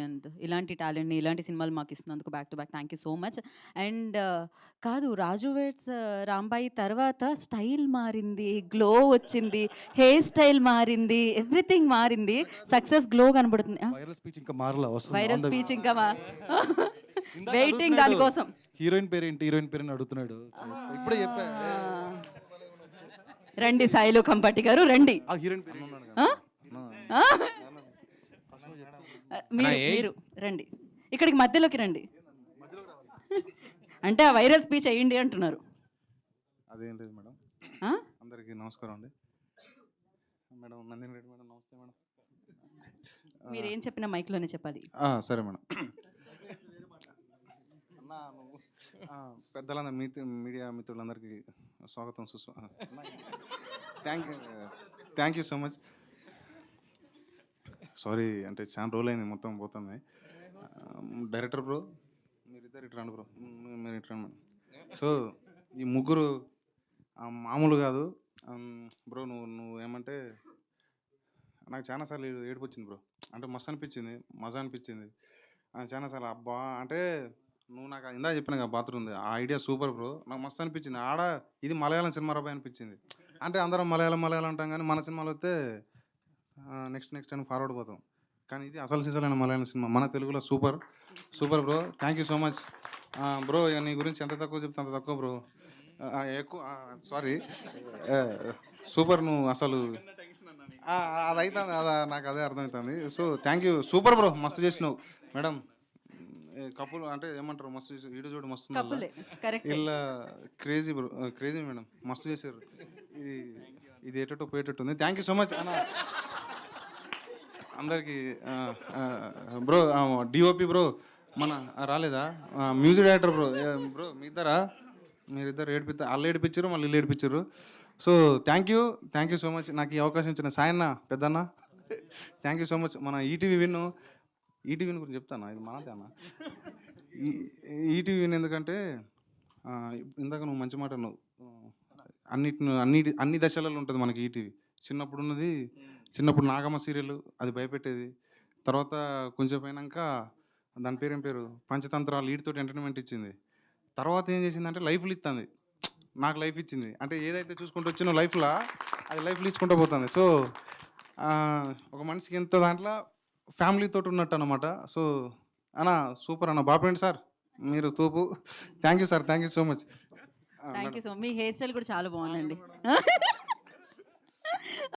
And ఇలాంటి టాలెంట్‌ని, ఇలాంటి సినిమాలు మాకిస్తున్నందుకు back to back thank you so much. And కాదు 'రాజు వెడ్స్ రాంబాయి' తర్వాత స్టైల్ మారింది, గ్లో వచ్చింది, హెయిర్ స్టైల్ మారింది, ఎవ్రీథింగ్ మారింది. సక్సెస్ గ్లో కనబడుతుంది. వైరల్ స్పీచ్ ఇంకా మారలా వస్తుంది వైరల్ ఆన్ ద స్పీచ్ ఇంకా ఇందాక వెయిటింగ్ అడుగుతున్నాడు, దానికోసం. హీరోయిన్ పేరేంటి హీరోయిన్ పేరు అని అడుగుతున్నాడు. ఇప్పుడే చెప్పా రండి సాయిలు కంపట్టి గారు రండి. ఆ హీరోయిన్ పేరు ఆ? ఆ? మీరు రండి, ఇక్కడికి మధ్యలోకి రండి. అంటే ఆ వైరల్ స్పీచ్ అయ్యండి అంటున్నారు. అదేం లేదు మేడం. ఆ? అందరికీ నమస్కారం అండి. మేడం నందిని రెడ్డి మేడం నమస్తే మేడం. మీరు ఏం చెప్పినా మైక్లోనే చెప్పాలి. సరే మేడం. అన్నా నువ్వు పెద్దలందరూ మీడియా మిత్రులందరికీ స్వాగతం thank you so much. Sorry అంటే చాలా రోజులు అయింది మొత్తం పోతుంది. డైరెక్టర్ బ్రో మీరిద్దరు ఇటు రండి బ్రో, మీరు ఇటు రండి. సో ఈ ముగ్గురు మామూలు కాదు బ్రో. నువ్వు ఏమంటే నాకు చాలాసార్లు ఏడుపు వచ్చింది బ్రో. అంటే మస్తు అనిపించింది, మజా అనిపించింది చాలాసార్లు. అబ్బా అంటే నువ్వు నాకు ఇందా చెప్పిన కదా బాత్రూమ్ ఉంది, ఆ ఐడియా సూపర్ బ్రో. నాకు మస్తు అనిపించింది. ఆడ ఇది మలయాళం సినిమా రాబాయ్ అనిపించింది. అంటే అందరం మలయాళం అంటాం కానీ మన సినిమాలో వస్తే నెక్స్ట్ అని ఫార్వర్డ్ పోతాం. కానీ ఇది అసలు సిసలైన మలయాళం సినిమా మన తెలుగులో super bro. Thank you so much bro. నీ గురించి ఎంత తక్కువ చెప్తే అంత తక్కువ బ్రో. ఎక్కువ సారీ సూపర్. నువ్వు అసలు అది అవుతుంది నాకు అదే అర్థమవుతుంది. So thank you super bro, మస్తు చేసినావు మేడం. కపుల్ అంటే ఏమంటారు, మస్తు చేసి వీడియో చూడ మస్తు ఇలా క్రేజీ బ్రో, క్రేజీ మేడం, మస్తు చేశారు. ఇది ఏటో పోయేటట్టు ఉంది. థ్యాంక్ యూ సో మచ్ అన్న అందరికీ. బ్రో డిఓపి బ్రో మన రాలేదా, మ్యూజిక్ డైరెక్టర్ బ్రో మీరిద్దరు వాళ్ళు ఏడిపించారు, మళ్ళీ వీళ్ళు ఏడిపించారు. So thank you so much నాకు ఈ అవకాశం ఇచ్చిన సాయన్న పెద్దన్న. Thank you so much. మన ఈటీవీ విన్ గురించి చెప్తాను, ఇది మనదే అన్న. ఈటీవీ విన్ ఎందుకంటే ఇందాక నువ్వు మంచి మాట నువ్వు అన్ని దశలలో ఉంటుంది మనకి ఈటీవీ. చిన్నప్పుడు నాగమ్మ సీరియల్ అది భయపెట్టేది. తర్వాత కొంచెం పోయినాక దాని పేరు పంచతంత్రాలు వీటితోటి ఎంటర్టైన్మెంట్ ఇచ్చింది. తర్వాత ఏం చేసిందంటే లైఫ్లు ఇస్తుంది, నాకు లైఫ్ ఇచ్చింది. అంటే ఏదైతే చూసుకుంటూ వచ్చినో లైఫ్లో అది లైఫ్లు ఇచ్చుకుంటూ పోతుంది. సో ఒక మనిషికి ఎంత దాంట్లో ఫ్యామిలీతో ఉన్నట్టు అనమాట. సో అన్న సూపర్ అన్న, బాపండి సార్ మీరు తూపు. Thank you sir, thank you so much. మీ హెయిర్ స్టైల్ కూడా చాలా బాగుందండి.